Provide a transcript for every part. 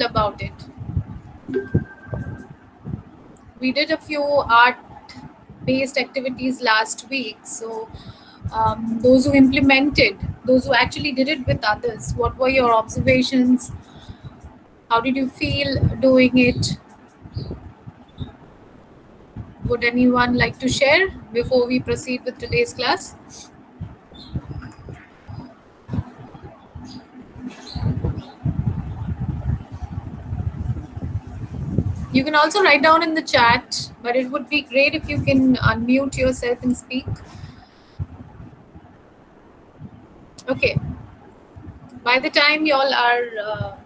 about it. We did a few art based activities last week. So, those who implemented, those who actually did it with others, what were your observations? How did you feel doing it? Would anyone like to share before we proceed with today's class? You can also write down in the chat, but it would be great if you can unmute yourself and speak. Okay. By the time y'all are,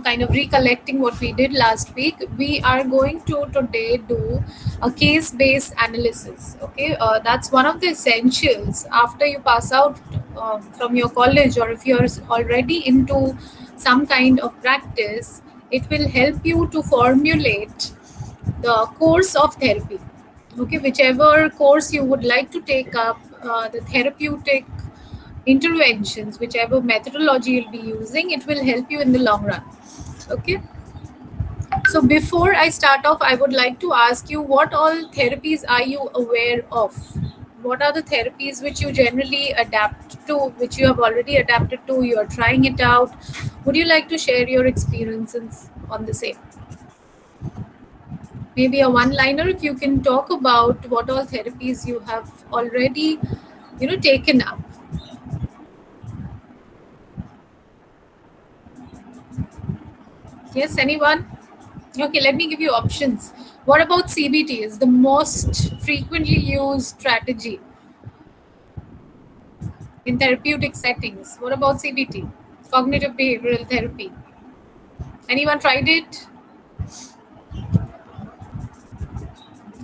kind of recollecting what we did last week, we are going to today do a case-based analysis. Okay, that's one of the essentials after you pass out from your college, or if you're already into some kind of practice, it will help you to formulate the course of therapy. Okay, whichever course you would like to take up, the therapeutic interventions, whichever methodology you'll be using, it will help you in the long run. Okay. So before I start off, I would like to ask you, what all therapies are you aware of? What are the therapies which you generally adapt to, which you have already adapted to, you're trying it out? Would you like to share your experiences on the same? Maybe a one liner, if you can talk about what all therapies you have already, taken up. Yes, anyone? Okay, let me give you options. What about CBT is the most frequently used strategy in therapeutic settings? What about CBT? Cognitive behavioral therapy. Anyone tried it?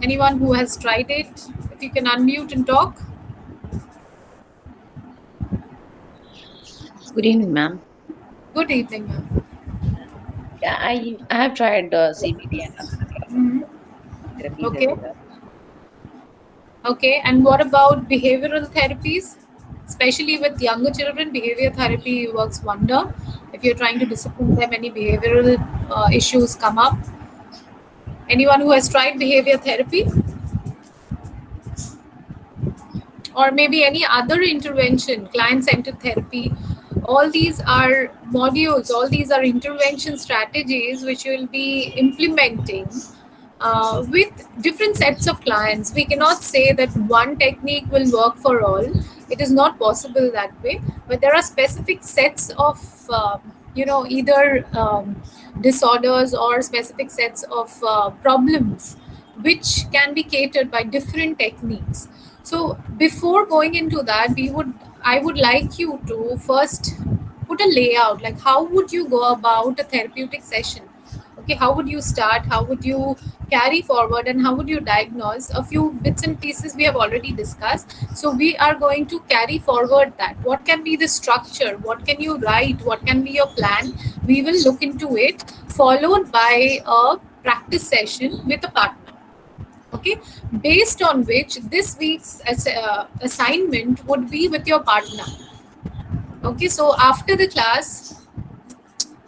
Anyone who has tried it? If you can unmute and talk. Good evening, ma'am. Good evening, ma'am. Yeah, I have tried CBT and Mhm. therapies as Okay. well. Okay. And what about behavioral therapies? Especially with younger children, behavior therapy works wonder. If you're trying to discipline them, any behavioral issues come up. Anyone who has tried behavior therapy, or maybe any other intervention, client centered therapy, all these are modules, all these are intervention strategies which you will be implementing with different sets of clients. We cannot say that one technique will work for all. It is not possible that way. But there are specific sets of, either disorders or specific sets of problems which can be catered by different techniques. So before going into that, I would like you to first put a layout, like how would you go about a therapeutic session. Okay, how would you start, how would you carry forward, and how would you diagnose? A few bits and pieces we have already discussed, so we are going to carry forward that. What can be the structure, what can you write, what can be your plan? We will look into it, followed by a practice session with a partner. Okay, based on which this week's assignment would be with your partner. Okay, so after the class,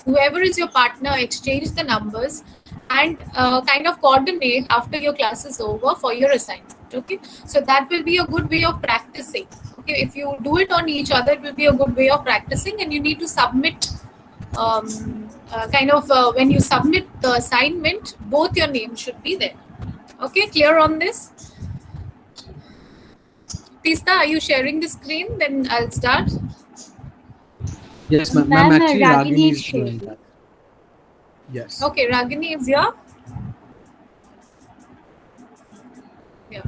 whoever is your partner, exchange the numbers and kind of coordinate after your class is over for your assignment. Okay, so that will be a good way of practicing. Okay, if you do it on each other, it will be a good way of practicing, and you need to submit, when you submit the assignment, both your names should be there. Okay, clear on this? Tista, are you sharing the screen? Then I'll start. Yes, ma'am. Ma'am, Actually, Ragini Ragini is is doing sharing. that. Yes. Okay, Ragini is here. Yeah.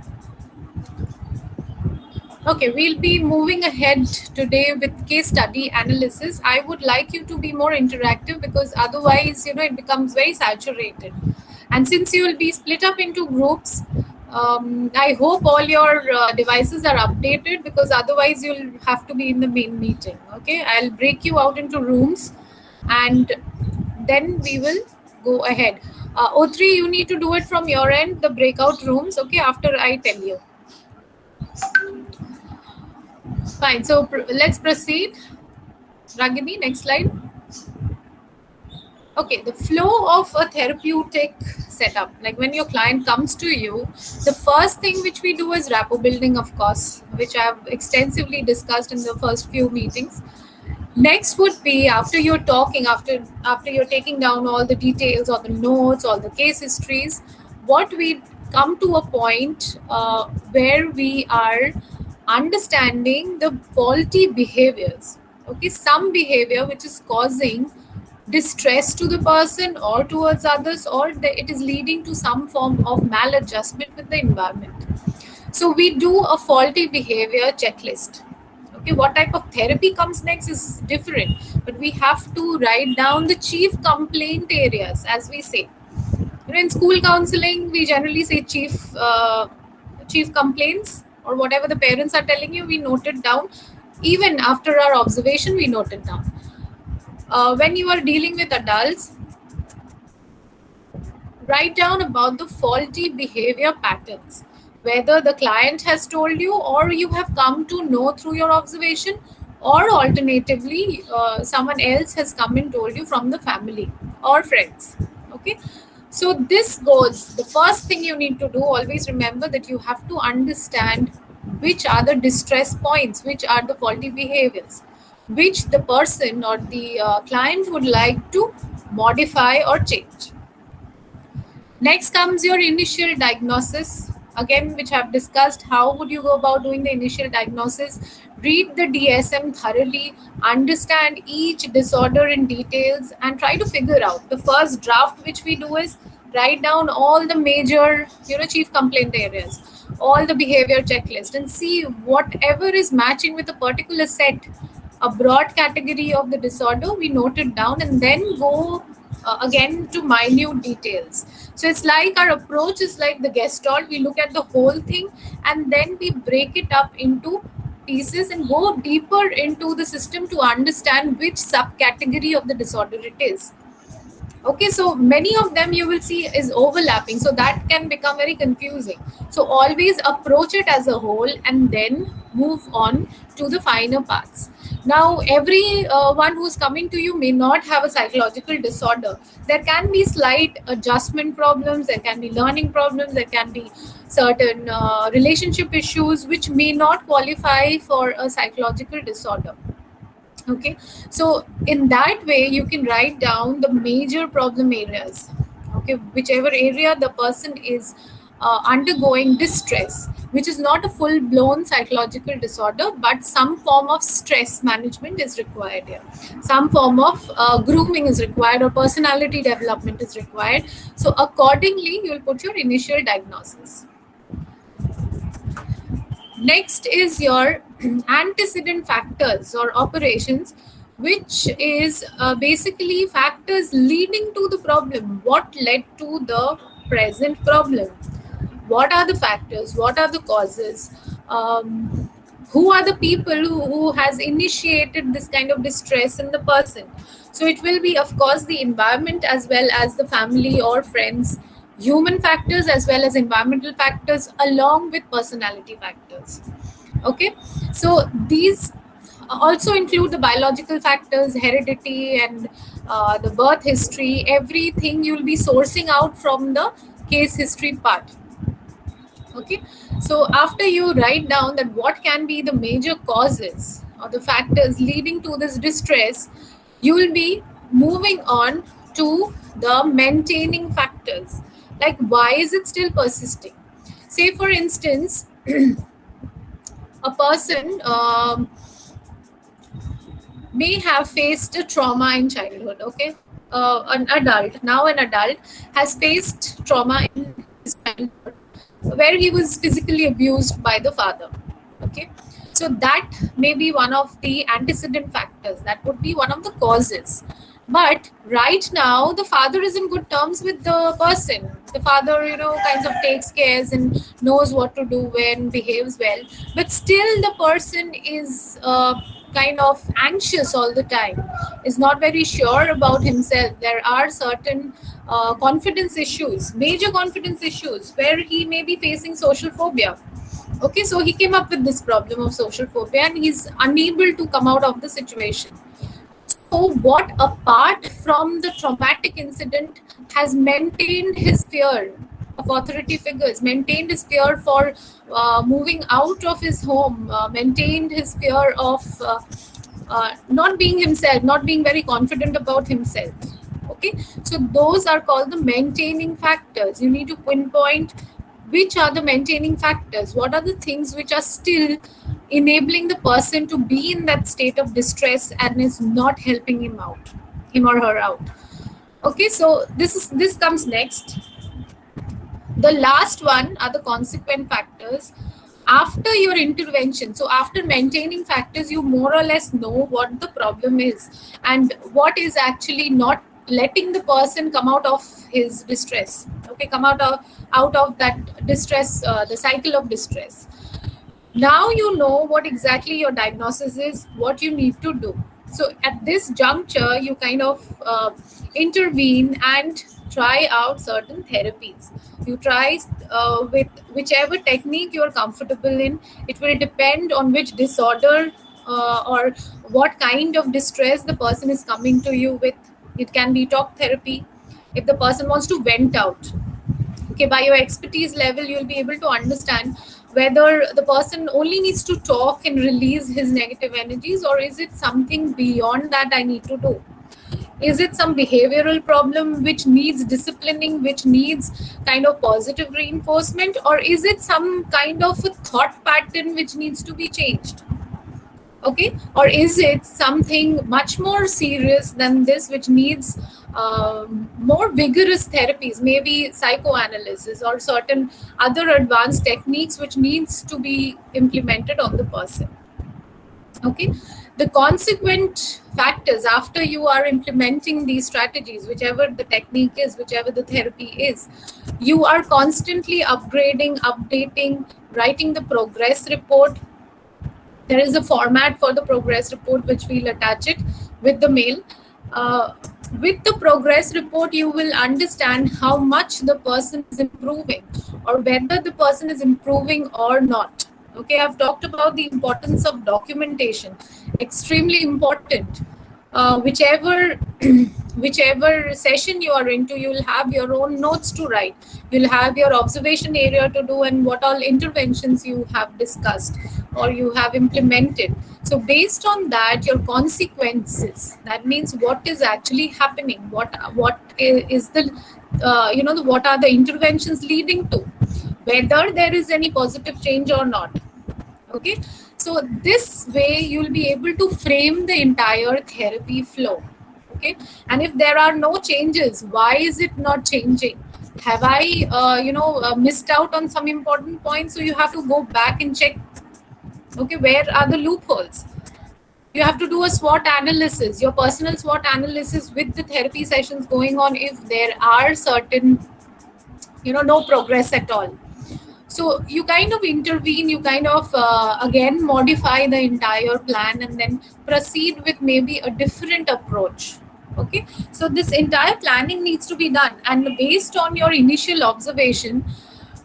Okay, we'll be moving ahead today with case study analysis. I would like you to be more interactive, because otherwise, it becomes very saturated. And since you will be split up into groups, I hope all your devices are updated, because otherwise you'll have to be in the main meeting. Okay, I'll break you out into rooms, and then we will go ahead. O3, you need to do it from your end, the breakout rooms. Okay, after I tell you. Fine. So let's proceed. Ragini, next slide. Okay, the flow of a therapeutic setup, like when your client comes to you, the first thing which we do is rapport building, of course, which I've extensively discussed in the first few meetings. Next would be, after you're talking, after you're taking down all the details or the notes or the case histories, what we come to a point where we are understanding the faulty behaviors. Okay, some behavior which is causing distress to the person or towards others, or it is leading to some form of maladjustment with the environment. So we do a faulty behavior checklist. Okay, what type of therapy comes next is different, but we have to write down the chief complaint areas, as we say. In school counseling, we generally say chief complaints, or whatever the parents are telling you, we note it down. Even after our observation, we note it down. When you are dealing with adults, write down about the faulty behavior patterns, whether the client has told you or you have come to know through your observation, or alternatively, someone else has come and told you from the family or friends. Okay, so this goes, the first thing you need to do, always remember that you have to understand which are the distress points, which are the faulty behaviors, which the person or the client would like to modify or change. Next comes your initial diagnosis, again, which I've discussed. How would you go about doing the initial diagnosis? Read the DSM thoroughly, understand each disorder in details, and try to figure out. The first draft which we do is write down all the major, chief complaint areas, all the behavior checklist, and see whatever is matching with a particular set, a broad category of the disorder, we note it down and then go again to minute details. So it's like our approach is like the gestalt. We look at the whole thing and then we break it up into pieces and go deeper into the system to understand which subcategory of the disorder it is. Okay, so many of them you will see is overlapping, so that can become very confusing. So always approach it as a whole and then move on to the finer parts. Now every one who's coming to you may not have a psychological disorder. There can be slight adjustment problems, there can be learning problems, there can be certain relationship issues which may not qualify for a psychological disorder. Okay, so in that way you can write down the major problem areas. Okay, whichever area the person is undergoing distress, which is not a full blown psychological disorder, but some form of stress management is required here, some form of grooming is required, or personality development is required. So accordingly you will put your initial diagnosis. Next is your antecedent factors or operations, which is basically factors leading to the problem. What led to the present problem? What are the factors? What are the causes? Who are the people who has initiated this kind of distress in the person? So it will be, of course, the environment as well as the family or friends, human factors as well as environmental factors, along with personality factors. Okay, so these also include the biological factors, heredity, and the birth history. Everything you'll be sourcing out from the case history part. Okay, so after you write down that what can be the major causes or the factors leading to this distress, you will be moving on to the maintaining factors, like why is it still persisting. Say for instance, a person may have faced a trauma in childhood. Okay, an adult has faced trauma in his childhood where he was physically abused by the father. Okay, so that may be one of the antecedent factors, that would be one of the causes. But right now the father is in good terms with the person. The father, kinds of takes cares and knows what to do and behaves well, but still the person is kind of anxious all the time, is not very sure about himself. There are certain confidence issues, major confidence issues, where he may be facing social phobia. Okay, so he came up with this problem of social phobia and he's unable to come out of the situation. know what, apart from the traumatic incident, has maintained his fear of authority figures, maintained his fear for moving out of his home, maintained his fear of not being himself, not being very confident about himself. Okay, so those are called the maintaining factors. You need to pinpoint which are the maintaining factors, what are the things which are still enabling the person to be in that state of distress and is not helping him out, him or her out. Okay, so this comes next. The last one are the consequent factors after your intervention. So after maintaining factors, you more or less know what the problem is and what is actually not letting the person come out of his distress. Okay, come out of that distress, the cycle of distress. Now you know what exactly your diagnosis is, what you need to do. So at this juncture, you kind of intervene and try out certain therapies. You try with whichever technique you are comfortable in. It will depend on which disorder or what kind of distress the person is coming to you with. It can be talk therapy if the person wants to vent out. Okay, by your expertise level, you'll be able to understand whether the person only needs to talk and release his negative energies, or is it something beyond that I need to do. Is it some behavioral problem which needs disciplining, which needs kind of positive reinforcement, or is it some kind of a thought pattern which needs to be changed? Okay, or is it something much more serious than this which needs more vigorous therapies, maybe psychoanalysis or certain other advanced techniques which needs to be implemented on the person. Okay, the consequent factors after you are implementing these strategies, whichever the technique is, whichever the therapy is, you are constantly upgrading, updating, writing the progress report. There is a format for the progress report which we'll attach it with the mail. uh, with the progress report, you will understand how much the person is improving or whether the person is improving or not. Okay, I've talked about the importance of documentation, extremely important. Whichever whichever session you are into, you will have your own notes to write, you'll have your observation area to do, and what all interventions you have discussed or you have implemented. So based on that, your consequences, that means what is actually happening, what is the what are the interventions leading to, whether there is any positive change or not. Okay, so this way you'll be able to frame the entire therapy flow. Okay, and if there are no changes, why is it not changing? Have I missed out on some important points? So you have to go back and check, okay, where are the loopholes. You have to do a SWOT analysis, your personal SWOT analysis with the therapy sessions going on, if there are certain, no progress at all. So you kind of intervene, you kind of again modify the entire plan and then proceed with maybe a different approach. Okay, so this entire planning needs to be done, and based on your initial observation,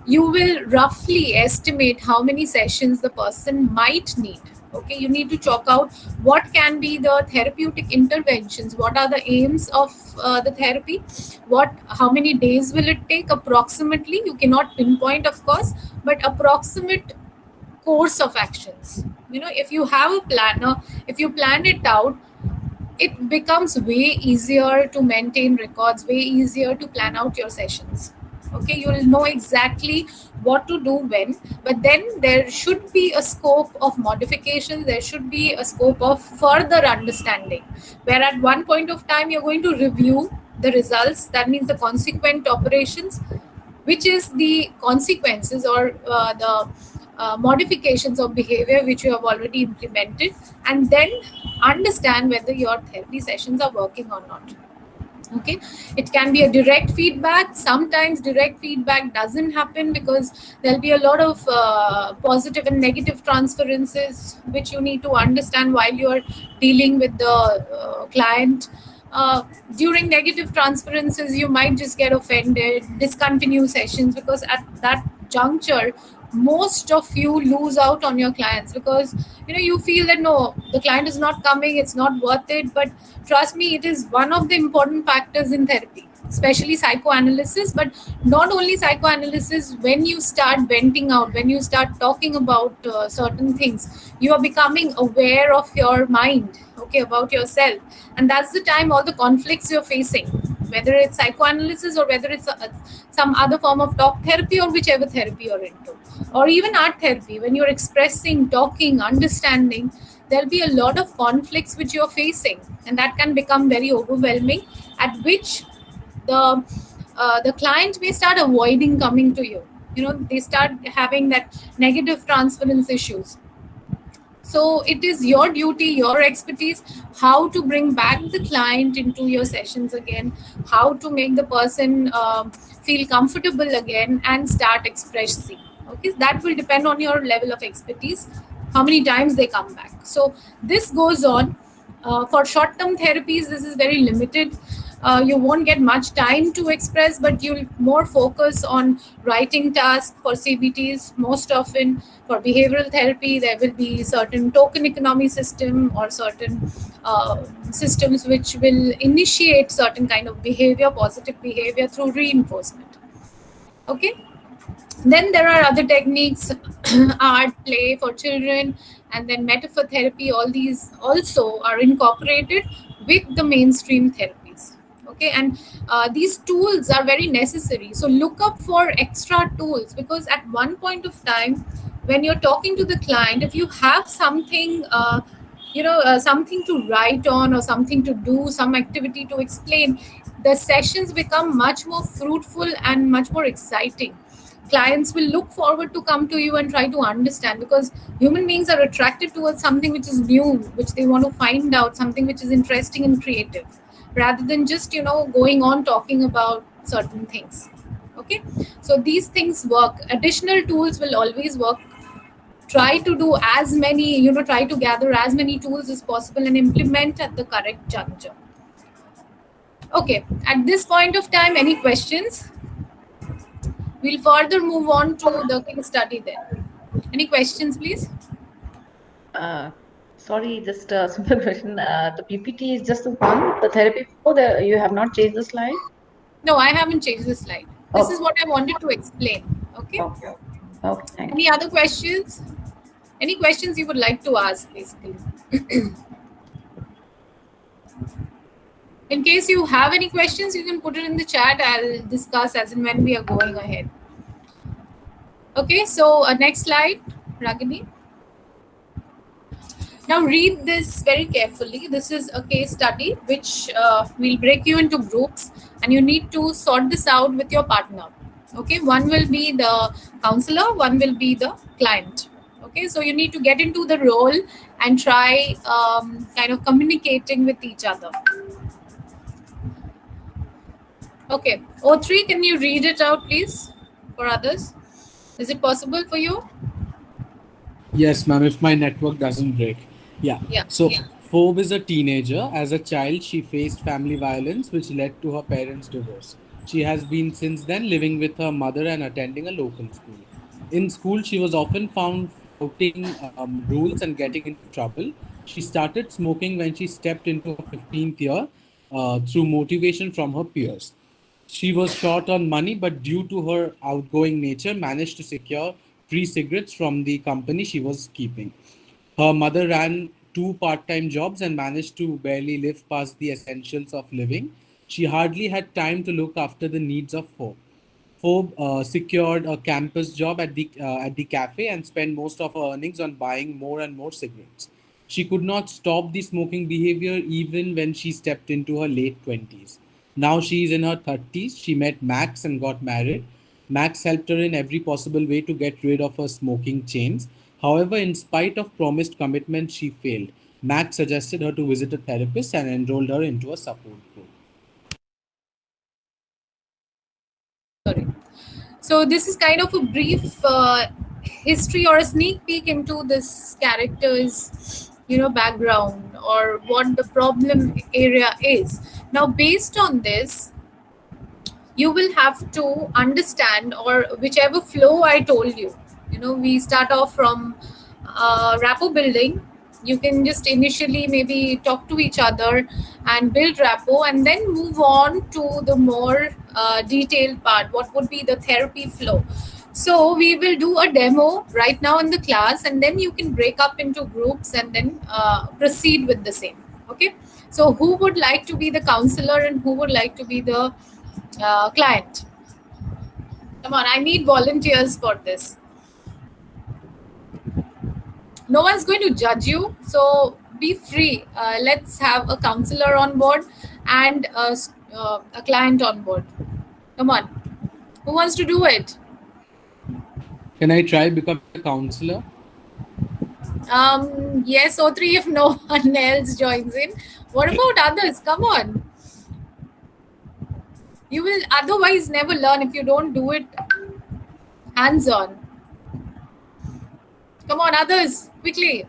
you will roughly estimate how many sessions the person might need. Okay, you need to chalk out what can be the therapeutic interventions, what are the aims of the therapy, how many days will it take approximately. You cannot pinpoint, of course, but approximate course of actions. If you have a planner, if you plan it out, it becomes way easier to maintain records, way easier to plan out your sessions. Okay, you will know exactly what to do when, but then there should be a scope of modification, there should be a scope of further understanding, where at one point of time you're going to review the results, that means the consequent operations, which is the consequences or the modifications of behavior which you have already implemented, and then understand whether your therapy sessions are working or not. Okay, it can be a direct feedback. Sometimes direct feedback doesn't happen because there'll be a lot of positive and negative transferences which you need to understand while you're dealing with the client. During negative transferences, you might just get offended, discontinue sessions, because at that juncture most of you lose out on your clients, because you feel that no, the client is not coming, it's not worth it. But trust me, it is one of the important factors in therapy, especially psychoanalysis. But not only psychoanalysis, when you start venting out, when you start talking about certain things, you are becoming aware of your mind, okay, about yourself. And that's the time all the conflicts you're facing, whether it's psychoanalysis or whether it's some other form of talk therapy, or whichever therapy you're into, or even art therapy, when you're expressing, talking, understanding, there'll be a lot of conflicts which you're facing, and that can become very overwhelming, at which the client may start avoiding coming to you. They start having that negative transference issues. So it is your duty, your expertise, how to bring back the client into your sessions again, how to make the person feel comfortable again and start expressing. Okay, that will depend on your level of expertise, how many times they come back. So this goes on. For short term therapies, this is very limited. You won't get much time to express, but you'll more focus on writing tasks for CBTs. Most often for behavioral therapy, there will be certain token economy system, or certain systems which will initiate certain kind of behavior, positive behavior through reinforcement. Okay, then there are other techniques, art, play for children, and then metaphor therapy. All these also are incorporated with the mainstream therapies. Okay, and these tools are very necessary. So look up for extra tools, because at one point of time, when you're talking to the client, if you have something, something to write on, or something to do, some activity to explain, the sessions become much more fruitful and much more exciting. Clients will look forward to come to you and try to understand, because human beings are attracted towards something which is new, which they want to find out, something which is interesting and creative, rather than just going on talking about certain things. Okay, so these things work. Additional tools will always work. Try to do as many, try to gather as many tools as possible and implement at the correct juncture. Okay, at this point of time, any questions? We'll further move on to the case study then. Any questions, please? Uh, Sorry, just a simple question. The PPT is just the one, the therapy flow, you have not changed the slide? No, I haven't changed the slide. This is Okay. what I wanted to explain. Okay. Okay. Okay, thank Any you. other questions? Any questions you would like to ask, basically? In case you have any questions, you can put it in the chat. I'll discuss as and when we are going ahead. Okay, so next slide, Ragini. Now read this very carefully. This is a case study which will break you into groups, and you need to sort this out with your partner. Okay, one will be the counselor, one will be the client. Okay, so you need to get into the role and try kind of communicating with each other. Okay, O3, can you read it out, please, for others? Is it possible for you? Yes, ma'am, if my network doesn't break. Yeah. Yeah. So, Phoebe is a teenager. As a child, she faced family violence, which led to her parents' divorce. She has been since then living with her mother and attending a local school. In school, she was often found flouting rules and getting into trouble. She started smoking when she stepped into her 15th year through motivation from her peers. She was short on money, but due to her outgoing nature, managed to secure free cigarettes from the company she was keeping. Her mother ran two part time jobs and managed to barely live past the essentials of living. She hardly had time to look after the needs of four. Phoebe secured a campus job at the cafe and spent most of her earnings on buying more and more cigarettes. She could not stop the smoking behavior even when she stepped into her late 20s. Now she is in her 30s. She met Max and got married. Max helped her in every possible way to get rid of her smoking chains. However, in spite of promised commitment, she failed. Max suggested her to visit a therapist and enrolled her into a support group. Sorry. So this is kind of a brief history or a sneak peek into this character's, background, or what the problem area is. Now, based on this, you will have to understand, or whichever flow I told you, We start off from rapport building. You can just initially maybe talk to each other and build rapport, and then move on to the more detailed part. What would be the therapy flow? So we will do a demo right now in the class, and then you can break up into groups and then proceed with the same. Okay. So who would like to be the counselor and who would like to be the client? Come on, I need volunteers for this. No one's going to judge you, so be free. Let's have a counselor on board and a client on board. Come on, who wants to do it? Can I try becoming the counselor? Yes, or three if no one else joins in. What about others? Come on, you will otherwise never learn if you don't do it hands on. Come on, others, quickly.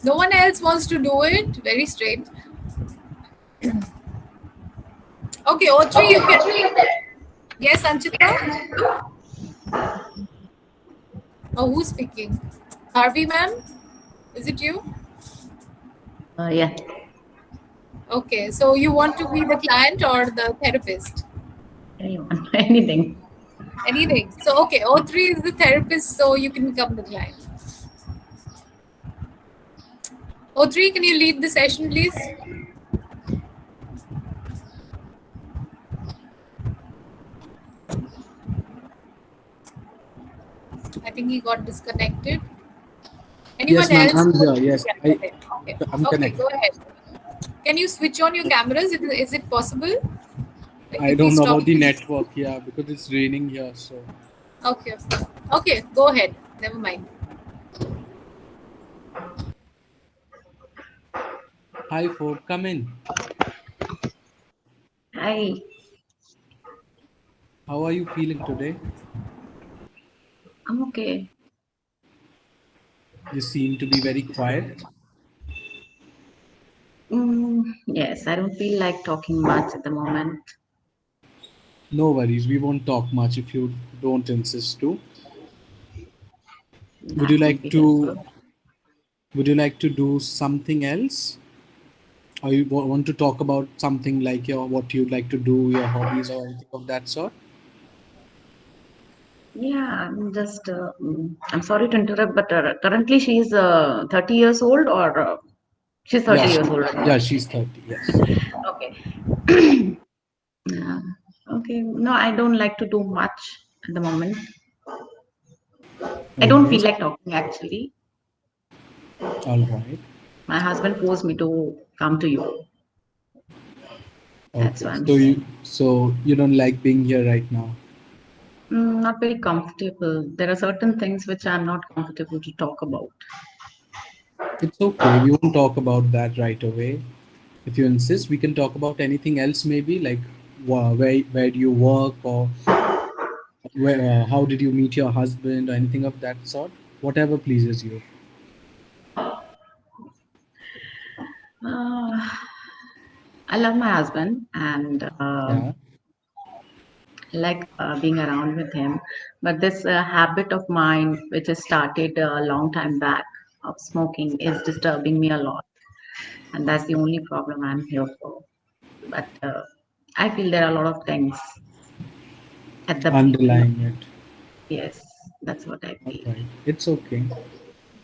No one else wants to do it. Very straight. Okay, or three you can. Yes, Anchita. Oh, who's speaking? Harvey, ma'am? Is it you? Yeah. Okay, so you want to be the client or the therapist? Anyone, anything. Anything. So, okay, O3 is the therapist, so you can become the client. O3, can you lead the session, please? I think he got disconnected. Yes, Anyone ma'am. else? I'm here. Yes, Yeah, okay. Okay, I'm okay, connected. go ahead. Can you switch on your cameras? Is it possible? Like I if we don't know stop. about the network here because it's raining here. So, Okay. Okay, go ahead. Never mind. hi, folk, come in. Hi, How are you feeling today? I'm okay. You seem to be very quiet. Yes, I don't feel like talking much at the moment. No worries. We won't talk much if you don't insist to. Would you That would like be to? helpful. Would you like to do something else? Or you want to talk about something like your what you'd like to do, your hobbies, or anything of that sort? Yeah, I'm sorry to interrupt, but currently she's 30 years old or she's Yeah, 30 years old right now. yeah, she's 30. Yes. Okay. Yeah. Okay. No, I don't like to do much at the moment. I don't Okay. feel like talking actually. All right. My husband forced me to come to you. That's Okay. why I'm So you don't like being here right now. not very comfortable. There are certain things which I'm not comfortable to talk about. It's okay. We won't talk about that right away. If you insist, we can talk about anything else, maybe like where do you work, or how did you meet your husband, or anything of that sort. Whatever pleases you. Uh, I love my husband and Yeah. I like being around with him. But this habit of mine, which has started a long time back, of smoking, is disturbing me a lot. And that's the only problem I'm here for. But I feel there are a lot of things at the Underlying it. yes, that's what I All feel. right. It's okay.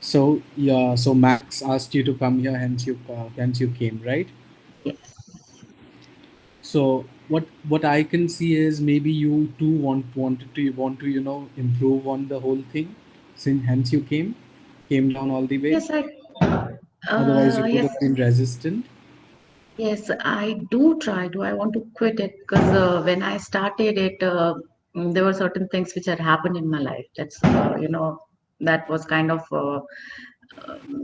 So yeah. So Max asked you to come here, hence you came, right? Yes. So what I can see is maybe you too want to improve on the whole thing, since hence you came down all the way. Yes, I Otherwise, you would yes, have been resistant. yes, I do try to. I want to quit it because when I started it, there were certain things which had happened in my life. That was kind of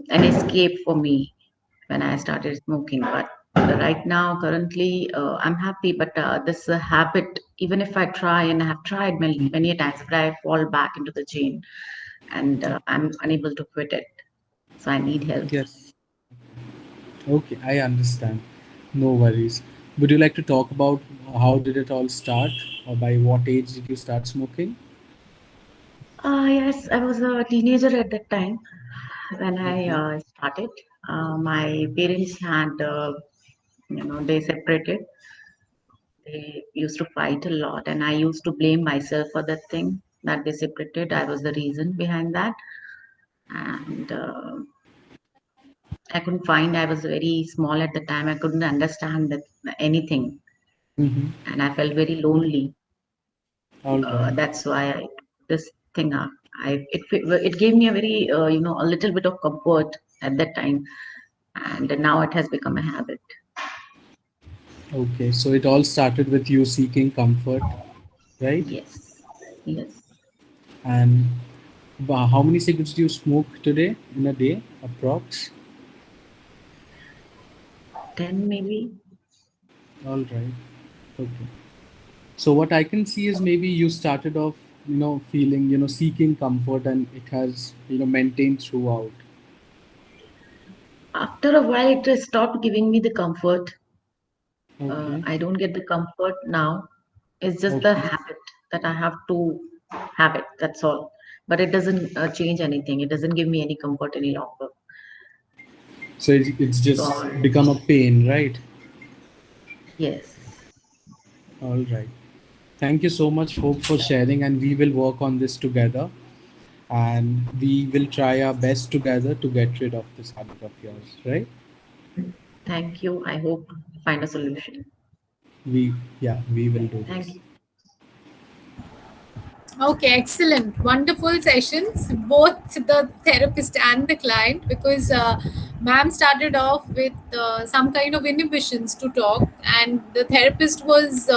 an escape for me when I started smoking. But right now, currently, I'm happy. But this habit, even if I try, and I have tried many a times, but I fall back into the chain, and I'm unable to quit it. So I need help. Yes. Okay, I understand. No worries. Would you like to talk about how did it all start, or by what age did you start smoking? Yes, I was a teenager at that time when I Okay. started. My parents had, they separated. They used to fight a lot, and I used to blame myself for that thing that they separated. I was the reason behind that, and I couldn't find. I was very small at the time. I couldn't understand that anything, Mm-hmm. and I felt very lonely. All right. That's why I took this thing up. It gave me a very a little bit of comfort at that time, and now it has become a habit. Okay. So it all started with you seeking comfort, right? Yes, yes, And how many cigarettes do you smoke today in a day, approx? 10 maybe. All right. Okay. So what I can see is maybe you started off, feeling, seeking comfort, and it has, maintained throughout. After a while, it just stopped giving me the comfort. Okay. I don't get the comfort now. It's just the Okay. habit that I have to have it. That's all. But it doesn't change anything. It doesn't give me any comfort any longer. So it's just So, become a pain, right? yes. All right. Thank you so much, Hope, for sharing, and we will work on this together. And we will try our best together to get rid of this habit of yours, right? Thank you. I hope find a solution. We, yeah, we will do Thank this. you. Okay, excellent. Wonderful sessions, both the therapist and the client, because ma'am started off with some kind of inhibitions to talk, and the therapist was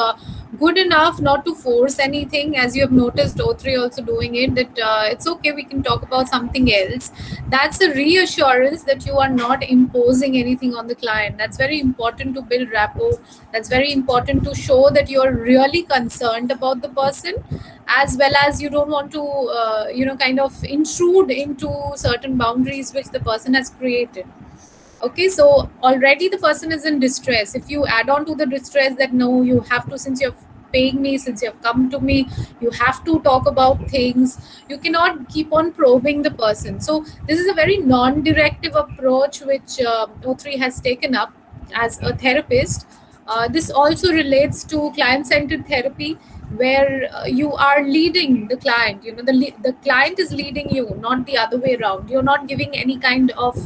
good enough not to force anything. As you have noticed, O3 also doing it, that it's okay, we can talk about something else. That's a reassurance that you are not imposing anything on the client. That's very important to build rapport. That's very important to show that you are really concerned about the person, as well as you don't want to kind of intrude into certain boundaries which the person has created. Okay, so already the person is in distress. If you add on to the distress that no, you have to, since you're paying me, since you have come to me, you have to talk about things, you cannot keep on probing the person. So this is a very non-directive approach which O3 has taken up as a therapist. This also relates to client-centered therapy, where you are leading the client. The client is leading you, not the other way around. You're not giving any kind of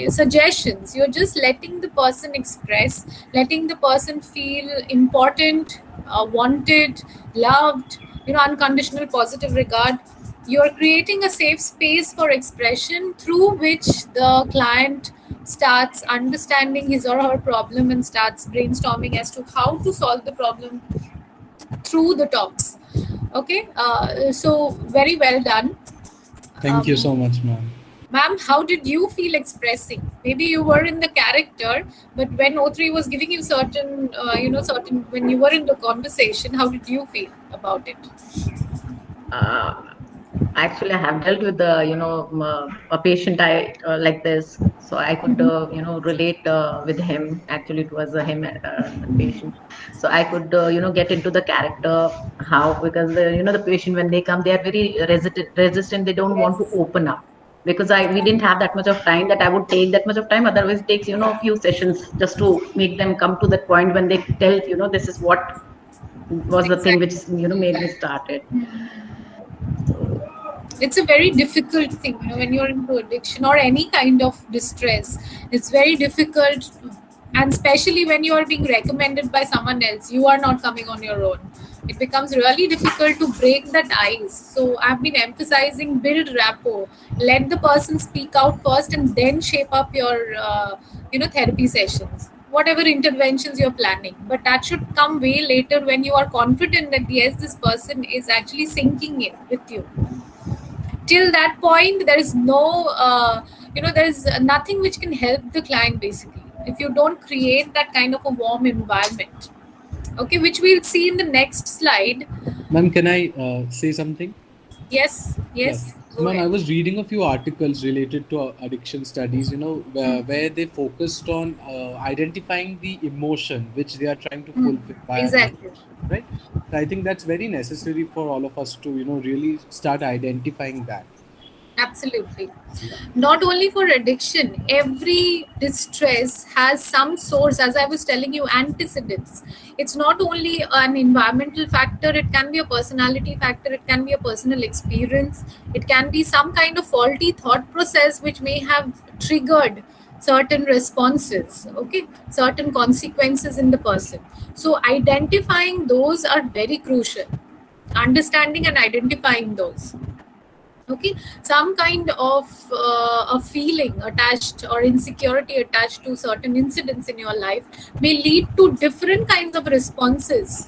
suggestions. You're just letting the person express, letting the person feel important, wanted, loved, unconditional positive regard. You're creating a safe space for expression through which the client starts understanding his or her problem and starts brainstorming as to how to solve the problem through the talks. Okay, so very well done. Thank you um, so much, ma'am. Ma'am, how did you feel expressing? Maybe you were in the character, but when O3 was giving you certain, when you were in the conversation, how did you feel about it? Uh, Actually, I have dealt with the, a patient I like this, so I could, relate with him. Actually, it was him patient, so I could, get into the character how, because the patient, when they come, they are very resistant. They don't want to Yes, open up, because we didn't have that much of time that I would take that much of time. Otherwise, it takes a few sessions just to make them come to that point when they tell this is what was the thing which exactly. made me started. So It's a very difficult thing, when you're into addiction or any kind of distress. It's very difficult, and especially when you are being recommended by someone else, you are not coming on your own. It becomes really difficult to break that ice. So I've been emphasizing build rapport, let the person speak out first, and then shape up your therapy sessions, whatever interventions you're planning. But that should come way later, when you are confident that yes, this person is actually sinking in with you. Till that point, there is no there is nothing which can help the client, basically, if you don't create that kind of a warm environment. Okay, which we'll see in the next slide. Ma'am, can I say something? Yes, Yes. yes. Man, I Okay. was reading a few articles related to addiction studies, where they focused on identifying the emotion which they are trying to fulfill via the Exactly. addiction, right? So I think that's very necessary for all of us to, really start identifying that. Absolutely. Yeah. Not only for addiction, every distress has some source, as I was telling you, antecedents. It's not only an environmental factor, it can be a personality factor, it can be a personal experience, it can be some kind of faulty thought process which may have triggered certain responses, okay, certain consequences in the person. So, identifying those are very crucial. Understanding and identifying those, okay, some kind of a feeling attached or insecurity attached to certain incidents in your life may lead to different kinds of responses,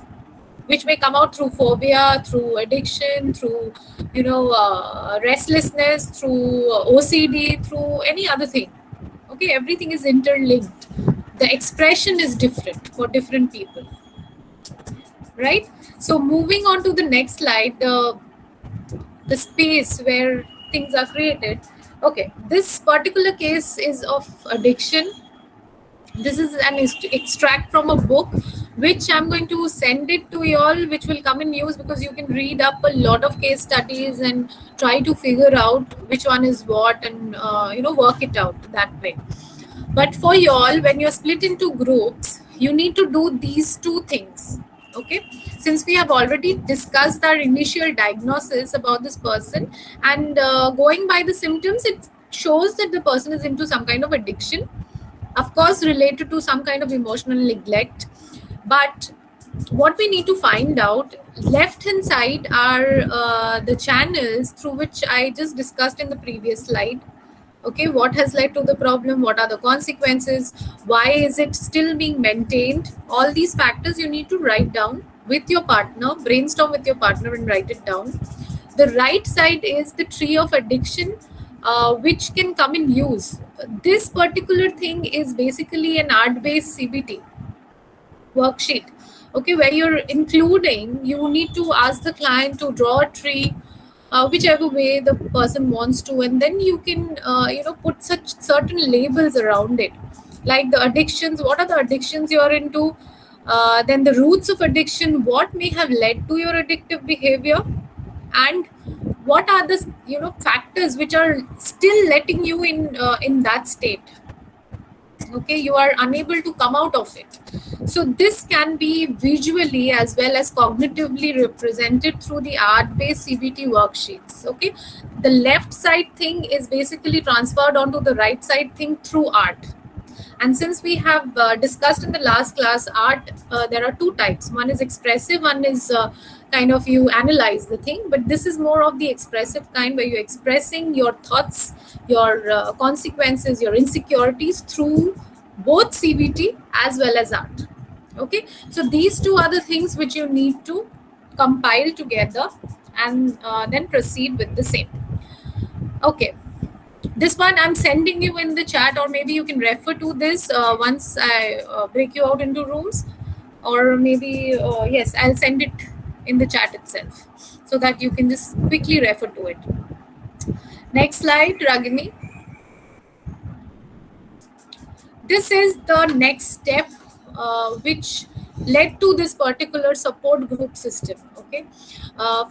which may come out through phobia, through addiction, through restlessness, through OCD, through any other thing. Okay, everything is interlinked. The expression is different for different people, right? So moving on to the next slide, the space where things are created. Okay, this particular case is of addiction. This is an extract from a book which I'm going to send it to you all, which will come in use because you can read up a lot of case studies and try to figure out which one is what, and work it out that way. But for y'all, when you're split into groups, you need to do these two things. Okay. Since we have already discussed our initial diagnosis about this person, and going by the symptoms, it shows that the person is into some kind of addiction, of course, related to some kind of emotional neglect. But what we need to find out, left hand side are the channels through which I just discussed in the previous slide. Okay, what has led to the problem, what are the consequences, why is it still being maintained, all these factors you need to write down with your partner, brainstorm with your partner and write it down. The right side is the tree of addiction, which can come in use. This particular thing is basically an art based CBT worksheet, okay, where you're including, you need to ask the client to draw a tree, whichever way the person wants to, and then you can put such certain labels around it, like the addictions, what are the addictions you're into, then the roots of addiction, what may have led to your addictive behavior, and what are the factors which are still letting you in that state. Okay, you are unable to come out of it. So this can be visually as well as cognitively represented through the art based CBT worksheets. Okay, the left side thing is basically transferred onto the right side thing through art. And since we have discussed in the last class, art, there are two types. One is expressive, one is kind of you analyze the thing. But this is more of the expressive kind, where you're expressing your thoughts, your consequences, your insecurities through both CBT as well as art. Okay, so these two are the things which you need to compile together and then proceed with the same. Okay, this one I'm sending you in the chat, or maybe you can refer to this once I break you out into rooms, or maybe yes, I'll send it in the chat itself so that you can just quickly refer to it. Next slide, Ragini. This is the next step which led to this particular support group system. Okay,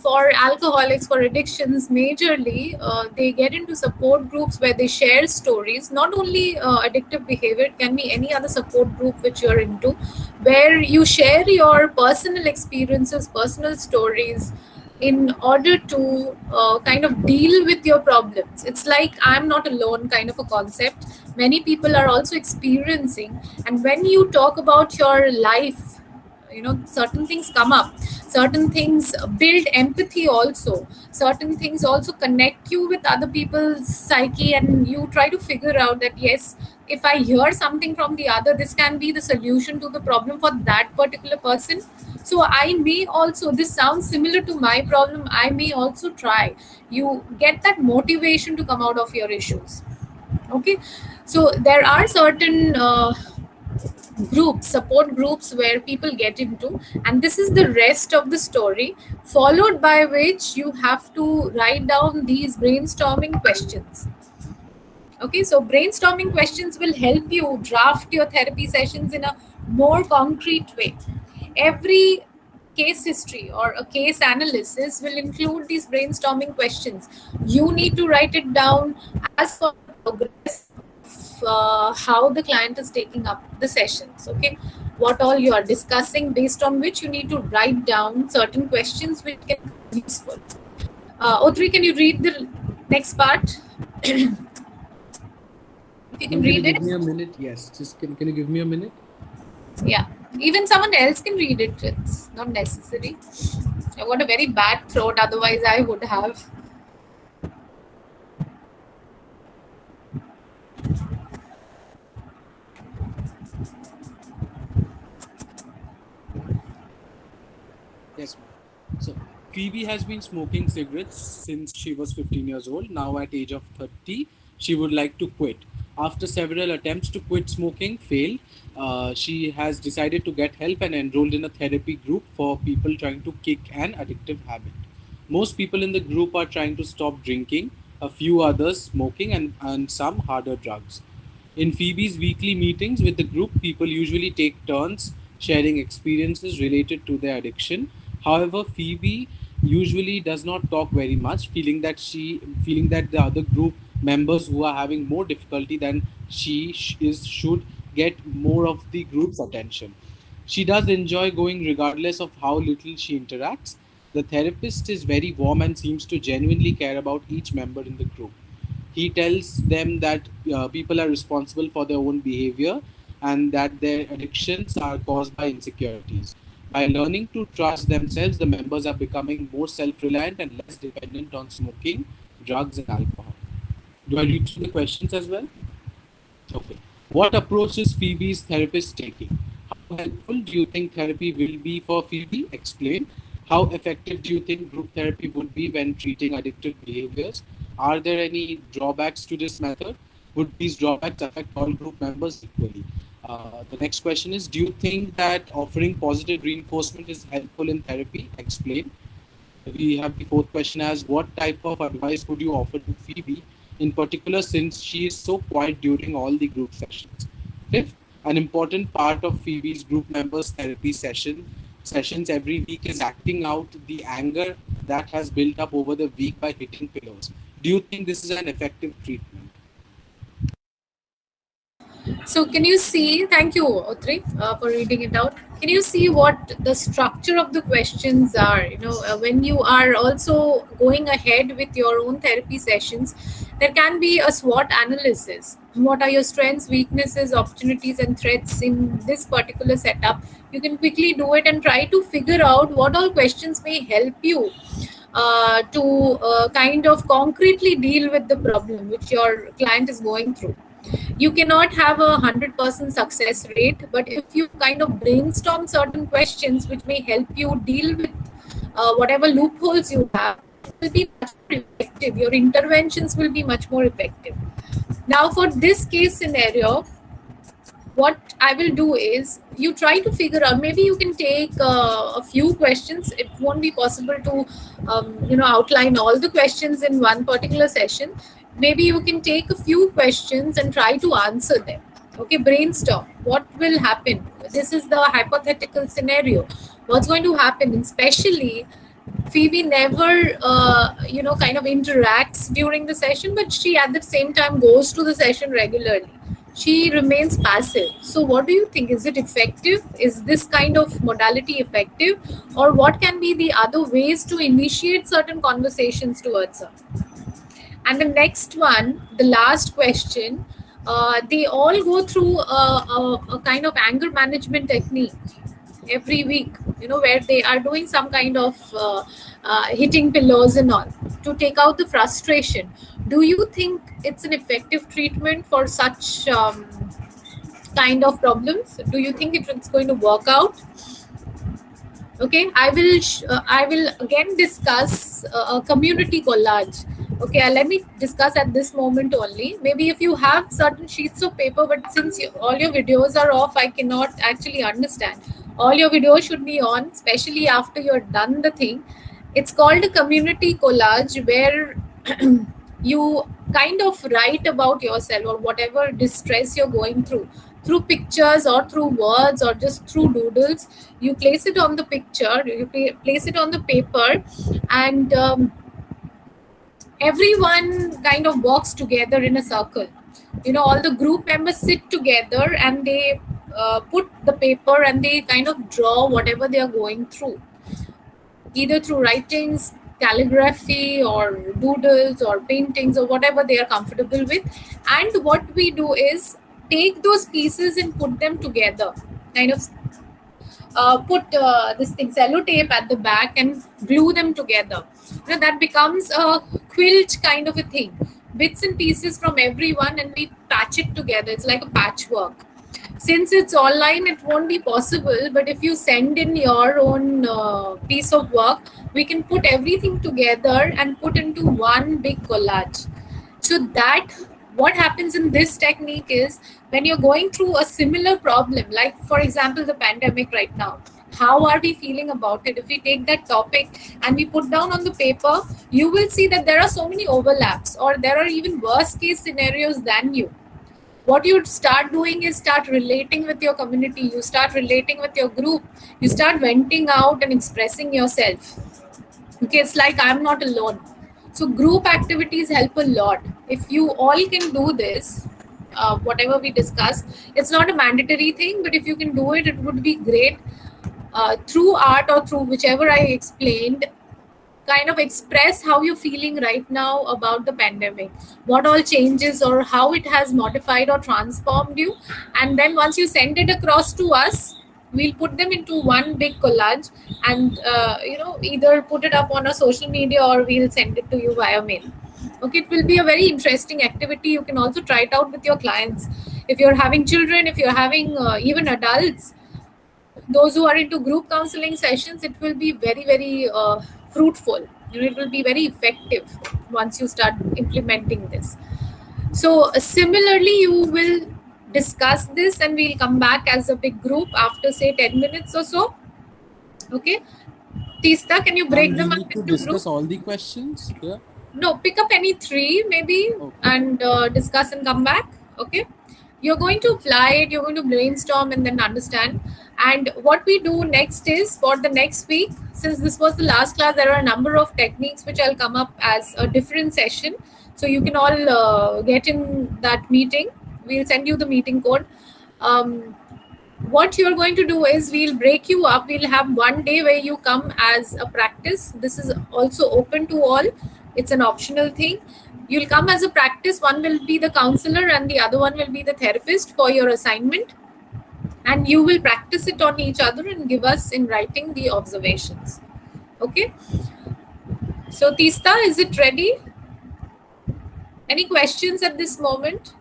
for alcoholics, for addictions majorly, they get into support groups where they share stories, not only addictive behavior, it can be any other support group which you're into, where you share your personal experiences, personal stories, in order to kind of deal with your problems. It's like I'm not alone kind of a concept. Many people are also experiencing, and when you talk about your life, certain things come up, certain things build empathy also, certain things also connect you with other people's psyche, and you try to figure out that yes, if I hear something from the other, this can be the solution to the problem for that particular person. So I may also, this sounds similar to my problem, I may also try. You get that motivation to come out of your issues. Okay, so there are certain groups, support groups where people get into, and this is the rest of the story, followed by which you have to write down these brainstorming questions. Okay, so brainstorming questions will help you draft your therapy sessions in a more concrete way. Every case history or a case analysis will include these brainstorming questions. You need to write it down as per the progress of how the client is taking up the sessions. Okay, what all you are discussing, based on which you need to write down certain questions which can come useful. Otri, can you read the next part? If you can Can you read give it. me a minute? Yes, just can you give me a minute? Yeah, even someone else can read it, it's not necessary. I got a very bad throat, otherwise I would have. Yes, ma'am. So Phoebe has been smoking cigarettes since she was 15 years old. Now at age of 30, she would like to quit. After several attempts to quit smoking failed, she has decided to get help and enrolled in a therapy group for people trying to kick an addictive habit. Most people in the group are trying to stop drinking, a few others smoking, and some harder drugs. In Phoebe's weekly meetings with the group, people usually take turns sharing experiences related to their addiction. However, Phoebe usually does not talk very much, feeling that the other group members who are having more difficulty than she should get more of the group's attention. She does enjoy going regardless of how little she interacts. The therapist is very warm and seems to genuinely care about each member in the group. He tells them that people are responsible for their own behavior and that their addictions are caused by insecurities. By learning to trust themselves, the members are becoming more self reliant and less dependent on smoking, drugs, and alcohol. Do I read through the questions as well? Okay. What approach is Phoebe's therapist taking? How helpful do you think therapy will be for Phoebe? Explain. How effective do you think group therapy would be when treating addictive behaviors? Are there any drawbacks to this method? Would these drawbacks affect all group members equally? The next question is: do you think that offering positive reinforcement is helpful in therapy? Explain. We have the fourth question as: what type of advice would you offer to Phoebe in particular, since she is so quiet during all the group sessions? Fifth, an important part of Phoebe's group members therapy sessions every week is acting out the anger that has built up over the week by hitting pillows. Do you think this is an effective treatment? So, can you see? Thank you, Otri, for reading it out. Can you see what the structure of the questions are? When you are also going ahead with your own therapy sessions, there can be a SWOT analysis. What are your strengths, weaknesses, opportunities, and threats in this particular setup? You can quickly do it and try to figure out what all questions may help you to kind of concretely deal with the problem which your client is going through. You cannot have a 100% success rate, but if you kind of brainstorm certain questions which may help you deal with whatever loopholes you have, it will be much more effective. Your interventions will be much more effective. Now, for this case scenario, what I will do is you try to figure out. Maybe you can take a few questions. It won't be possible to, outline all the questions in one particular session. Maybe you can take a few questions and try to answer them. Okay, brainstorm. What will happen? This is the hypothetical scenario. What's going to happen, especially Phoebe never, kind of interacts during the session, but she at the same time goes to the session regularly. She remains passive. So, what do you think? Is it effective? Is this kind of modality effective? Or what can be the other ways to initiate certain conversations towards her? And the next one, the last question, they all go through a kind of anger management technique every week, where they are doing some kind of hitting pillows and all to take out the frustration. Do you think it's an effective treatment for such kind of problems? Do you think it's going to work out? Okay, I will again discuss a community collage. Okay, let me discuss at this moment only. Maybe if you have certain sheets of paper, but since all your videos are off, I cannot actually understand. All your videos should be on, especially after you're done the thing. It's called a community collage where you kind of write about yourself or whatever distress you're going through pictures or through words or just through doodles. You place it on the picture, you place it on the paper, and everyone kind of walks together in a circle. All the group members sit together and they put the paper and they kind of draw whatever they are going through, either through writings, calligraphy, or doodles, or paintings, or whatever they are comfortable with. And what we do is take those pieces and put them together, kind of put this thing sellotape at the back and glue them together. That becomes a quilt kind of a thing, bits and pieces from everyone, and we patch it together. It's like a patchwork. Since it's online, it won't be possible, but if you send in your own piece of work, we can put everything together and put into one big collage. So that what happens in this technique is, when you're going through a similar problem, like for example the pandemic right now, how are we feeling about it? If we take that topic and we put down on the paper, you will see that there are so many overlaps, or there are even worst case scenarios than you. What you start doing is start relating with your community, you start relating with your group, you start venting out and expressing yourself. Okay, it's like I'm not alone. So group activities help a lot. If you all can do this, whatever we discussed, it's not a mandatory thing, but if you can do it, it would be great. Through art or through whichever I explained, kind of express how you're feeling right now about the pandemic, what all changes or how it has modified or transformed you. And then once you send it across to us, we'll put them into one big collage, and either put it up on a social media or we'll send it to you via mail. Okay, it will be a very interesting activity. You can also try it out with your clients. If you're having children, if you're having even adults, those who are into group counseling sessions, it will be very very fruitful. It will be very effective once you start implementing this. So similarly, you will discuss this and we'll come back as a big group after say 10 minutes or so. Okay, Tista, can you And break we them need up to into discuss group? all the questions here. No, pick up any three maybe, Okay. and discuss and come back. Okay, you're going to apply it, you're going to brainstorm and then understand. And what we do next is, for the next week, since this was the last class, there are a number of techniques which I'll come up as a different session, so you can all get in that meeting. We'll send you the meeting code. What you're going to do is, we'll break you up. We'll have one day where you come as a practice. This is also open to all, it's an optional thing. You'll come as a practice. One will be the counselor and the other one will be the therapist for your assignment, and you will practice it on each other and give us in writing the observations. Okay, so Tista, is it ready? Any questions at this moment?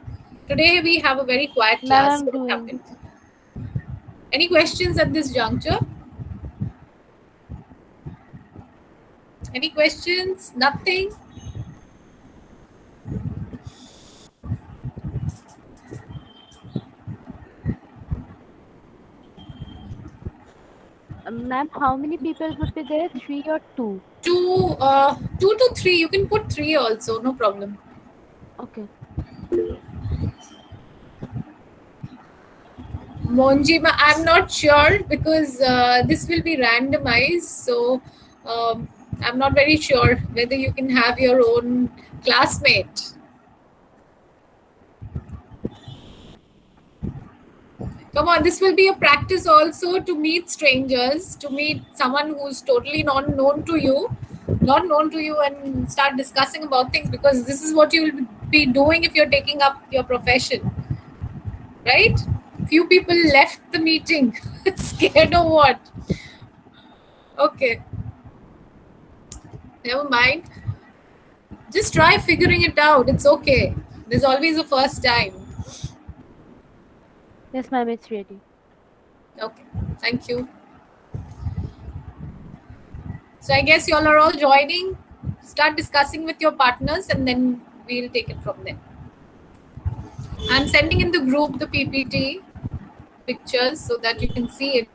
Today we have a very quiet Ma'am, class. I'm What doing. happened? Any questions at this juncture? Any questions? Nothing? Ma'am, how many people would be there? Three or two? Two to three. You can put three also, no problem. Okay. Monjima, I'm not sure because this will be randomized. So I'm not very sure whether you can have your own classmate. Come on, this will be a practice also to meet strangers, to meet someone who's totally not known to you, and start discussing about things, because this is what you'll be doing if you're taking up your profession, right? Few people left the meeting scared or what? Okay, never mind. Just try figuring it out. It's okay. There's always a first time. Yes, ma'am, it's ready. Okay, thank you. So I guess y'all are all joining. Start discussing with your partners, and then we'll take it from there. I'm sending in the group the PPT pictures so that you can see it.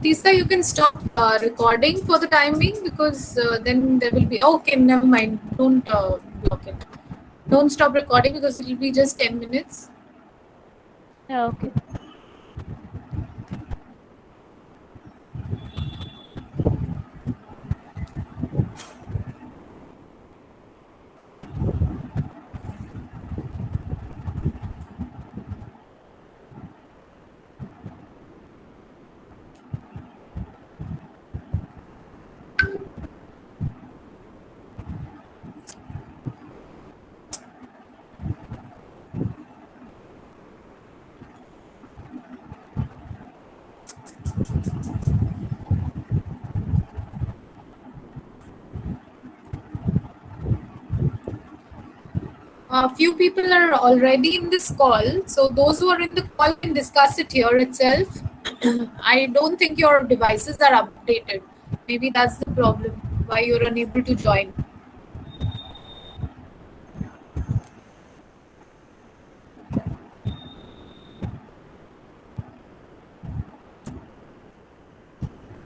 Tisa, you can stop recording for the time being, because then there will be. Okay, never mind. Don't block it. Don't stop recording because it will be just 10 minutes. Yeah, okay. A few people are already in this call, so those who are in the call can discuss it here itself. I don't think your devices are updated. Maybe that's the problem why you're unable to join.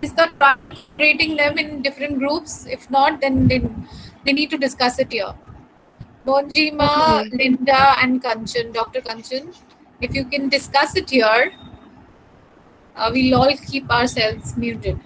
Is that try creating them in different groups? If not, then they need to discuss it here. Bonjima, Okay. Linda, and Kanchan, Dr. Kanchan, if you can discuss it here, we'll all keep ourselves muted.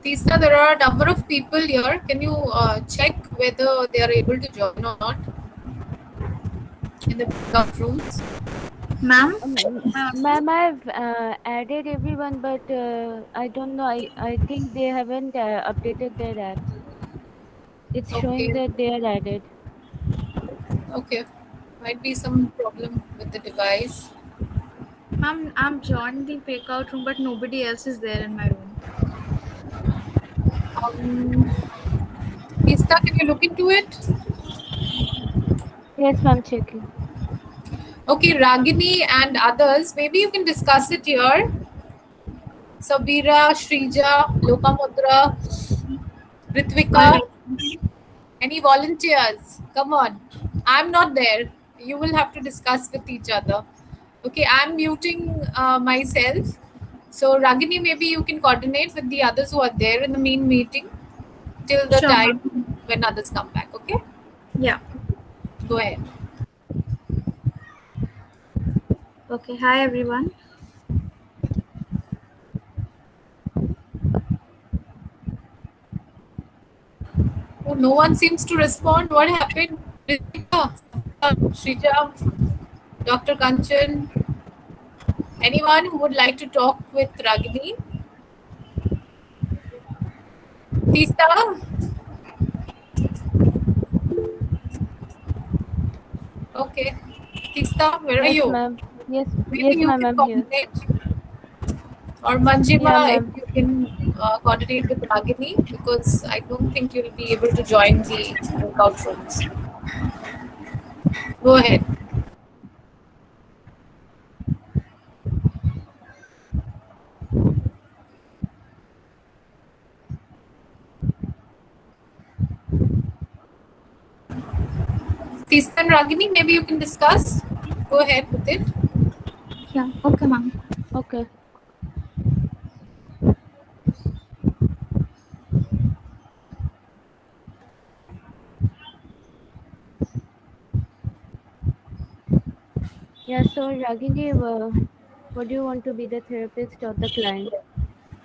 Tisa, there are a number of people here. Can you check whether they are able to join or not in the breakout rooms? Ma'am, Ma'am, I've added everyone, but I don't know. I think they haven't updated their apps. It's showing Okay, that they are added. okay. Might be some problem with the device. ma'am, I'm joined the breakout room, but nobody else is there in my room. Um, Tisa, can you look into it? Yes, ma'am, checking. Okay, Ragini and others, maybe you can discuss it here. Sabira, Shrija, Lopamudra, All Ritvika, right. any volunteers? Come on. I'm not there. You will have to discuss with each other. Okay, I'm muting myself. So, Ragini, maybe you can coordinate with the others who are there in the main meeting till the Sure, time ma'am. when others come back. Okay, Yeah. go ahead. Okay. Hi, everyone. Oh, no one seems to respond. What happened? Ritika, Sabira, Shrija, Dr. Kanchan, anyone who would like to talk with Ragini? Tista? Okay. Tista, where are Yes, you? ma'am. Yes, Maybe yes, you ma'am. can I'm here. coordinate. Or Yeah, Manjima, if ma'am. you can coordinate with Ragini, because I don't think you'll be able to join the breakout rooms. Go ahead. Tista and Ragini, maybe you can discuss. Go ahead with it. Yeah. Okay, ma'am. Okay. Yeah, so Ragini, what do you want to be, the therapist or the client?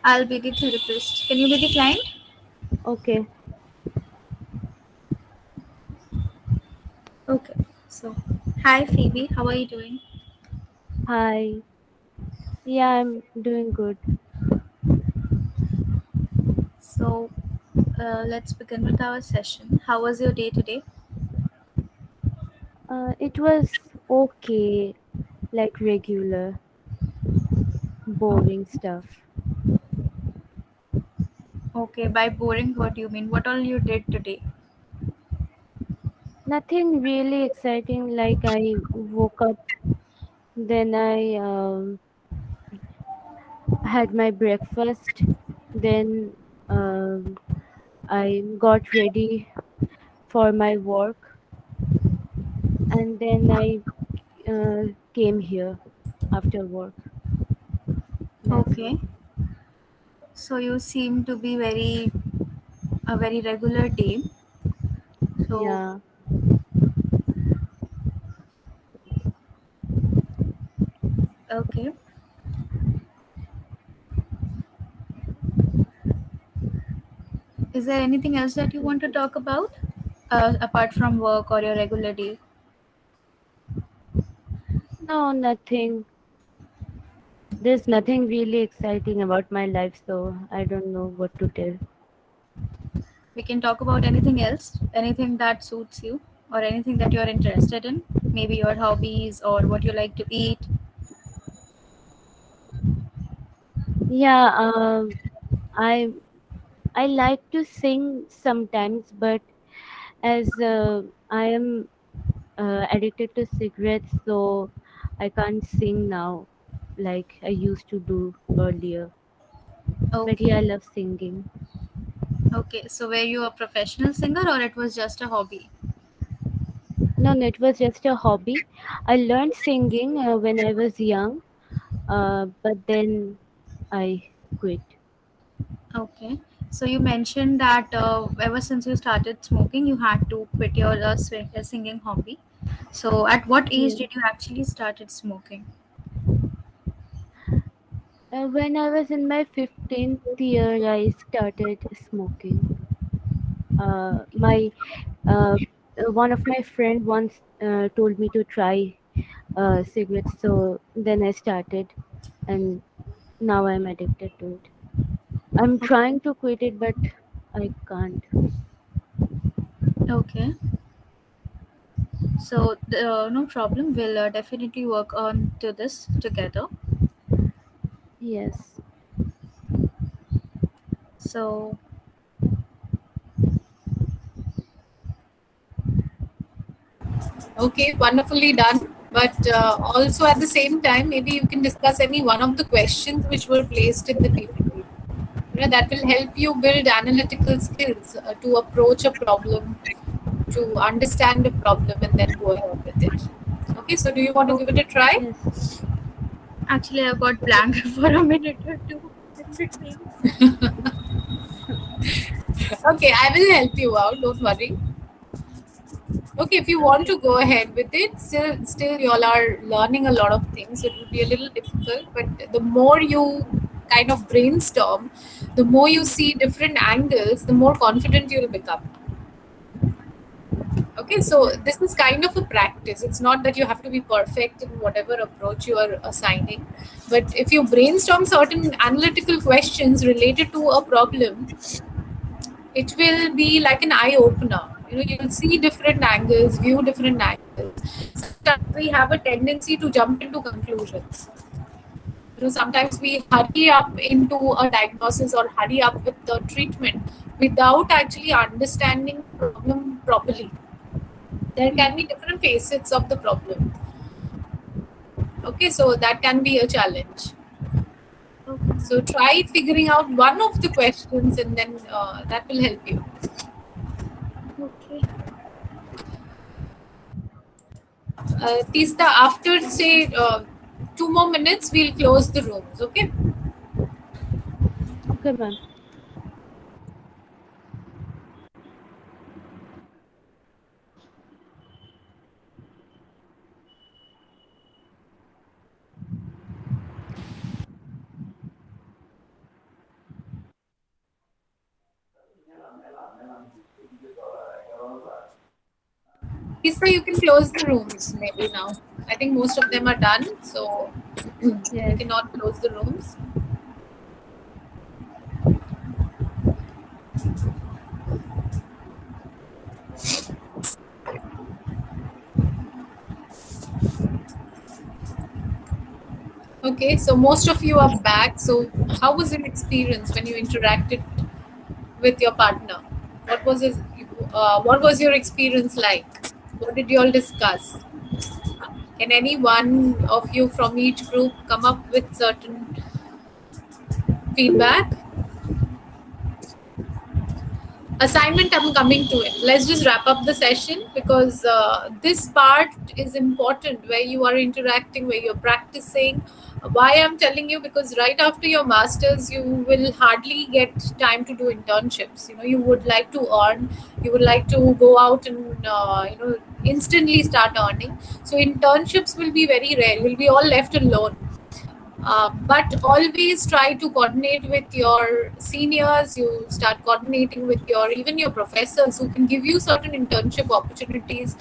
I'll be the therapist. Can you be the client? Okay. Okay. So, hi Phoebe, how are you doing? Hi. Yeah, I'm doing good. So, let's begin with our session. How was your day today? It was okay, like regular, boring stuff. Okay, by boring, what do you mean? What all you did today? Nothing really exciting. Like I woke up, then I had my breakfast, then I got ready for my work, and then I came here after work. That's Okay. all. So you seem to be a very regular day. So, Yeah. okay. Is there anything else that you want to talk about apart from work or your regular day? No, nothing. There's nothing really exciting about my life, so I don't know what to tell. We can talk about anything else, anything that suits you, or anything that you're interested in. Maybe your hobbies or what you like to eat. Yeah, I I like to sing sometimes, but as I am addicted to cigarettes, so I can't sing now like I used to do earlier. But yeah, Okay. I love singing. Okay. So were you a professional singer or it was just a hobby? No, no, it was just a hobby. I learned singing when I was young, but then I quit. Okay. So you mentioned that ever since you started smoking, you had to quit your singing hobby. So at what age Yeah. did you actually started smoking? When I was in my 15th year, I started smoking. My one of my friend once told me to try cigarettes, so then I started, and now I'm addicted to it. I'm trying to quit it, but I can't. Okay. So no problem. We'll definitely work on to this together. Yes. So Okay, wonderfully done. But also at the same time, maybe you can discuss any one of the questions which were placed in the PPT. That will help you build analytical skills to approach a problem, to understand the problem, and then go ahead with it. Okay, so do you want to give it okay. a try? Yes. Actually, I got blank for a minute or two in between. Okay, I will help you out. Don't worry. Okay, if you want Okay. to go ahead with it, still you all are learning a lot of things. It will be a little difficult, but the more you kind of brainstorm, the more you see different angles, the more confident you'll become. Okay, so this is kind of a practice. It's not that you have to be perfect in whatever approach you are assigning, but if you brainstorm certain analytical questions related to a problem, it will be like an eye opener. You'll see different angles, view different angles. Sometimes we have a tendency to jump into conclusions. Sometimes we hurry up into a diagnosis or hurry up with the treatment without actually understanding the problem properly. There can be different facets of the problem. Okay, so that can be a challenge. Okay. So try figuring out one of the questions, and then that will help you. Okay. Tista, after say 2 more minutes, we'll close the rooms. Okay. Okay, ma'am. Lisa, you can close the rooms maybe now. I think most of them are done, so we Yes. can all close the rooms. Okay, so most of you are back. So, how was your experience when you interacted with your partner? What was his, what was your experience like? What did you all discuss? Can any one of you from each group come up with certain feedback? Assignment, I'm coming to it. Let's just wrap up the session because this part is important where you are interacting, where you're practicing. Why I'm telling you, because right after your masters you will hardly get time to do internships. You would like to earn, you would like to go out and instantly start earning. So internships will be very rare, you'll be all left alone. But always try to coordinate with your seniors. You start coordinating with your even your professors who can give you certain internship opportunities,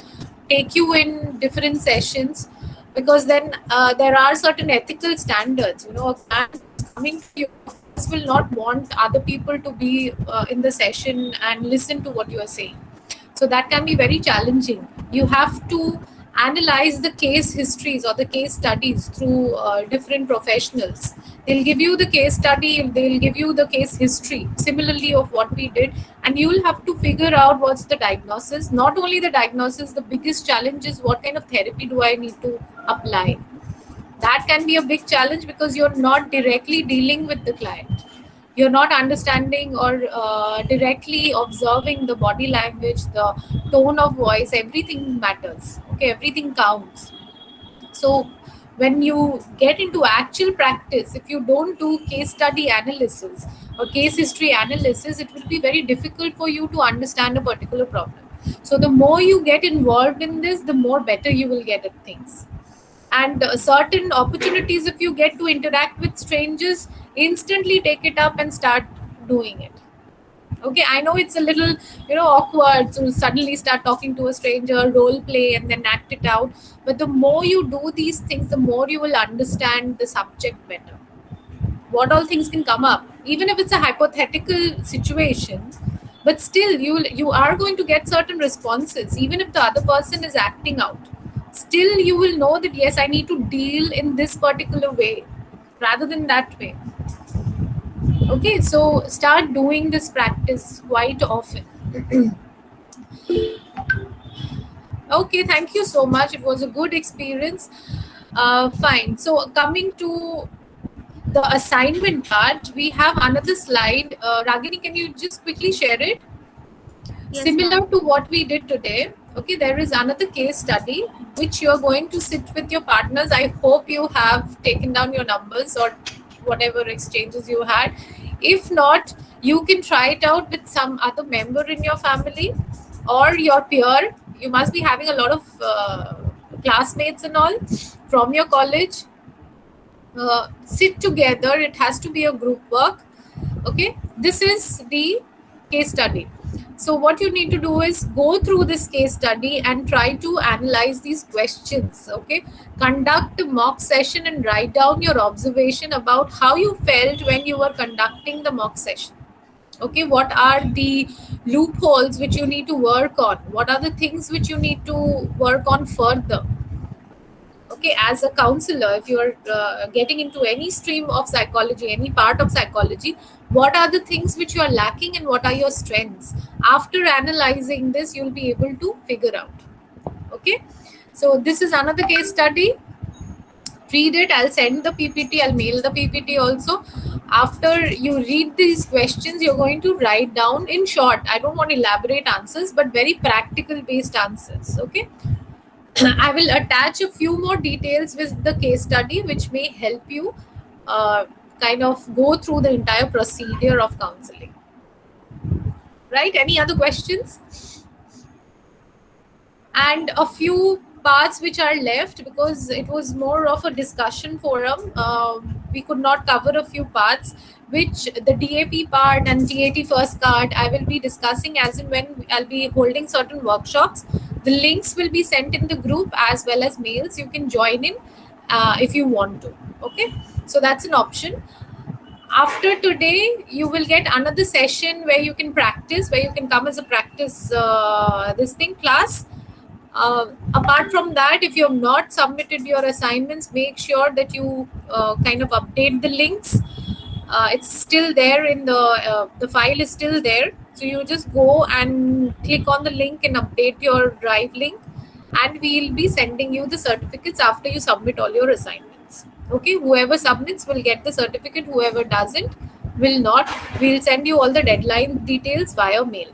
take you in different sessions, because then there are certain ethical standards. A client coming to you, of course, will not want other people to be in the session and listen to what you are saying. So that can be very challenging. You have to analyze the case histories or the case studies through different professionals. They'll give you the case study, they'll give you the case history, similarly of what we did, and you'll have to figure out what's the diagnosis. Not only the diagnosis, the biggest challenge is what kind of therapy do I need to apply. That can be a big challenge because you're not directly dealing with the client, you're not understanding or directly observing the body language, the tone of voice. Everything matters, okay, everything counts. So when you get into actual practice, if you don't do case study analysis or case history analysis, it will be very difficult for you to understand a particular problem. So the more you get involved in this, the more better you will get at things. And certain opportunities, if you get to interact with strangers, instantly take it up and start doing it. Okay, I know it's a little awkward to suddenly start talking to a stranger, role play and then act it out, but the more you do these things, the more you will understand the subject better. What all things can come up, even if it's a hypothetical situation, but still you are going to get certain responses. Even if the other person is acting out, still you will know that yes, I need to deal in this particular way rather than that way. Okay, so start doing this practice quite often. Okay, thank you so much, it was a good experience. Fine, so coming to the assignment part, we have another slide. Ragini, can you just quickly share it? Yes, Similar ma'am. to what we did today, okay, there is another case study which you're going to sit with your partners. I hope you have taken down your numbers or whatever exchanges you had. If not, you can try it out with some other member in your family or your peer. You must be having a lot of classmates and all from your college. Sit together, it has to be a group work. Okay, this is the case study. So what you need to do is go through this case study and try to analyze these questions. Okay, conduct a mock session and write down your observation about how you felt when you were conducting the mock session. Okay, what are the loopholes which you need to work on, what are the things which you need to work on further. Okay, as a counselor, if you are getting into any stream of psychology, any part of psychology, what are the things which you are lacking and what are your strengths? After analyzing this, you'll be able to figure out. Okay, so this is another case study. Read it, I'll send the PPT, I'll mail the PPT also. After you read these questions, you're going to write down in short, I don't want elaborate answers but very practical based answers. Okay, I will attach a few more details with the case study, which may help you uh, kind of go through the entire procedure of counseling. Right? Any other questions? And a few parts which are left because it was more of a discussion forum. We could not cover a few parts, which the DAP part and TAT first part I will be discussing as and when I'll be holding certain workshops. The links will be sent in the group as well as mails. You can join in if you want to. Okay, so that's an option. After today you will get another session where you can practice, where you can come as a practice this thing class. Apart from that, if you have not submitted your assignments, make sure that you kind of update the links. It's still there in the file is still there, so you just go and click on the link and update your drive link, and we'll be sending you the certificates after you submit all your assignments. Okay, whoever submits will get the certificate, whoever doesn't will not. We'll send you all the deadline details via mail.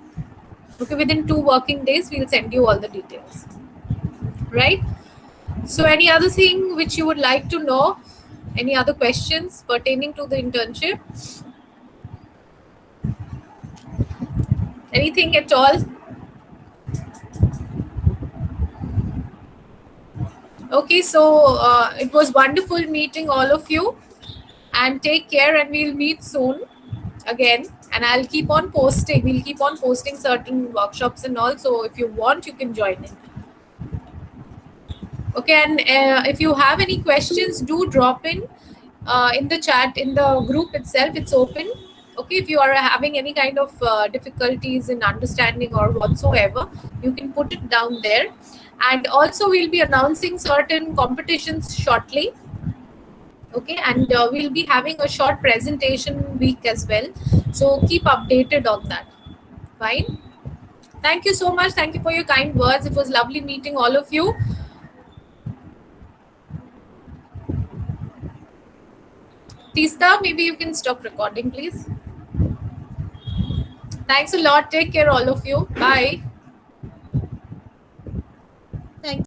Okay, within 2 working days we'll send you all the details, right? So any other thing which you would like to know, any other questions pertaining to the internship, anything at all? Okay, so it was wonderful meeting all of you, and take care, and we'll meet soon again. And I'll keep on posting, we'll keep on posting certain workshops and all, so if you want you can join in. Okay, and if you have any questions, do drop in the chat, in the group itself. It's open. Okay, if you are having any kind of difficulties in understanding or whatsoever, you can put it down there. And also we'll be announcing certain competitions shortly. Okay, and we'll be having a short presentation week as well, so keep updated on that. Fine. Thank you so much. Thank you for your kind words. It was lovely meeting all of you. Tista, maybe you can stop recording, please. Thanks a lot. Take care, all of you. Bye. Thank